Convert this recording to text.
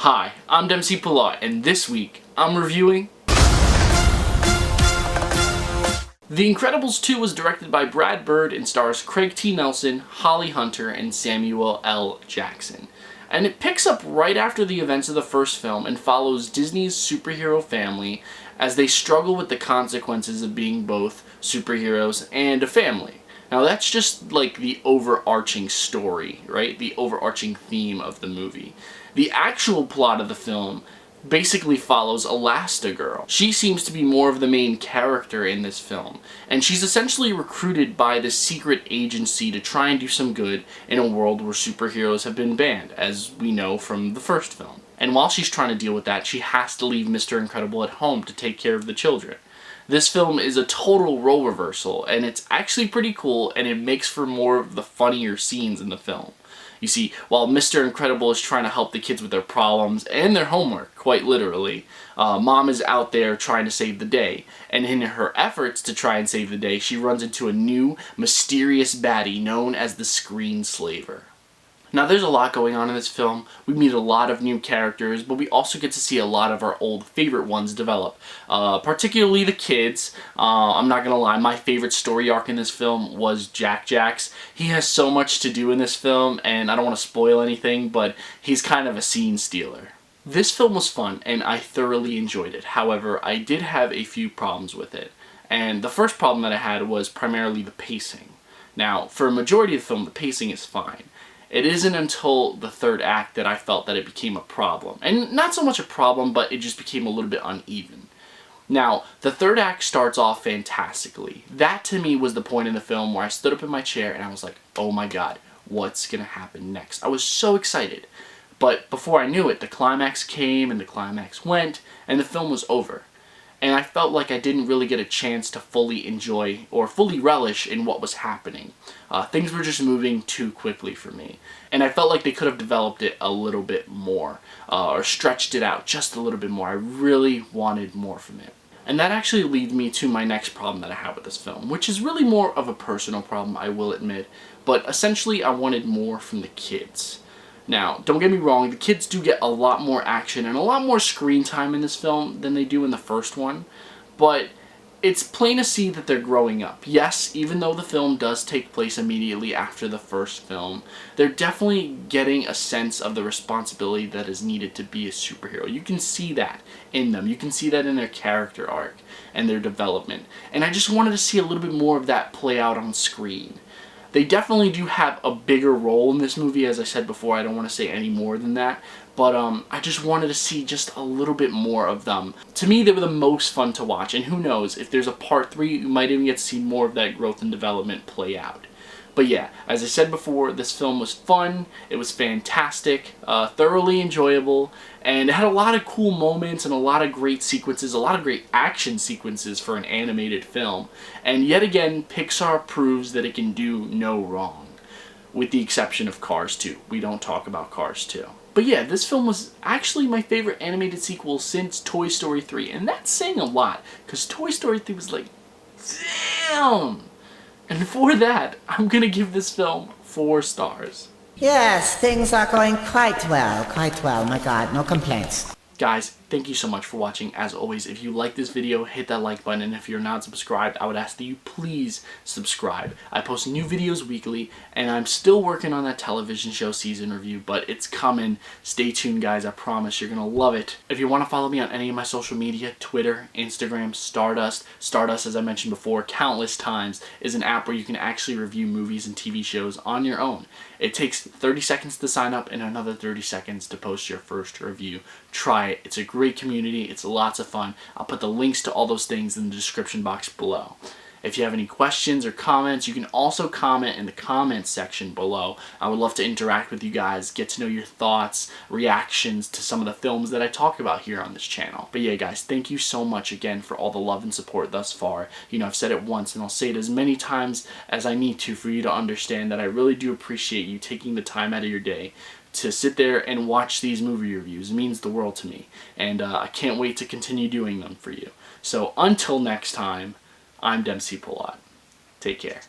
Hi, I'm Pillot, and this week I'm reviewing The Incredibles 2 was directed by Brad Bird and stars Craig T. Nelson, Holly Hunter, and Samuel L. Jackson. And it picks up right after the events of the first film and follows Disney's superhero family as they struggle with the consequences of being both superheroes and a family. Now that's just like the overarching story, right? The overarching theme of the movie. The actual plot of the film basically follows Elastigirl. She seems to be more of the main character in this film, and she's essentially recruited by this secret agency to try and do some good in a world where superheroes have been banned, as we know from the first film. And while she's trying to deal with that, she has to leave Mr. Incredible at home to take care of the children. This film is a total role reversal, and it's actually pretty cool, and it makes for more of the funnier scenes in the film. You see, while Mr. Incredible is trying to help the kids with their problems and their homework, quite literally, Mom is out there trying to save the day. And in her efforts to try and save the day, she runs into a new, mysterious baddie known as the Screenslaver. Now there's a lot going on in this film. We meet a lot of new characters, but we also get to see a lot of our old favorite ones develop. Particularly the kids. I'm not gonna lie, my favorite story arc in this film was Jack's. He has so much to do in this film, and I don't want to spoil anything, but he's kind of a scene stealer. This film was fun, and I thoroughly enjoyed it. However, I did have a few problems with it. And the first problem that I had was primarily the pacing. Now, for a majority of the film, the pacing is fine. It isn't until the third act that I felt that it became a problem. And not so much a problem, but it just became a little bit uneven. Now, the third act starts off fantastically. That to me was the point in the film where I stood up in my chair and I was like, oh my god, what's gonna happen next? I was so excited. But before I knew it, the climax came and the climax went, and the film was over. And I felt like I didn't really get a chance to fully enjoy or fully relish in what was happening. Things were just moving too quickly for me. And I felt like they could have developed it a little bit more, or stretched it out just a little bit more. I really wanted more from it. And that actually leads me to my next problem that I have with this film, which is really more of a personal problem, I will admit. But essentially, I wanted more from the kids. Now, don't get me wrong, the kids do get a lot more action and a lot more screen time in this film than they do in the first one, but it's plain to see that they're growing up. Yes, even though the film does take place immediately after the first film, they're definitely getting a sense of the responsibility that is needed to be a superhero. You can see that in them. You can see that in their character arc and their development. And I just wanted to see a little bit more of that play out on screen. They definitely do have a bigger role in this movie, as I said before. I don't want to say any more than that. But I just wanted to see just a little bit more of them. To me, they were the most fun to watch. And who knows, if there's a part 3, you might even get to see more of that growth and development play out. But yeah, as I said before, this film was fun, it was fantastic, thoroughly enjoyable, and it had a lot of cool moments and a lot of great sequences, a lot of great action sequences for an animated film. And yet again, Pixar proves that it can do no wrong, with the exception of Cars 2. We don't talk about Cars 2. But yeah, this film was actually my favorite animated sequel since Toy Story 3, and that's saying a lot, because Toy Story 3 was like, damn! And for that, I'm gonna give this film 4 stars. Yes, things are going quite well, my god, no complaints. Guys, thank you so much for watching. As always, if you like this video, hit that like button, and if you're not subscribed, I would ask that you please subscribe. I post new videos weekly, and I'm still working on that television show season review, but it's coming. Stay tuned, guys. I promise you're gonna love it. If you want to follow me on any of my social media, Twitter, Instagram, Stardust, as I mentioned before countless times, is an app where you can actually review movies and TV shows on your own. It takes 30 seconds to sign up and another 30 seconds to post your first review. Try it. It's a great community. It's lots of fun. I'll put the links to all those things in the description box below. If you have any questions or comments, you can also comment in the comments section below. I would love to interact with you guys, get to know your thoughts, reactions to some of the films that I talk about here on this channel. But yeah, guys, thank you so much again for all the love and support thus far. You know, I've said it once and I'll say it as many times as I need to for you to understand that I really do appreciate you taking the time out of your day to sit there and watch these movie reviews. It means the world to me. And I can't wait to continue doing them for you. So until next time, I'm Pillot. Take care.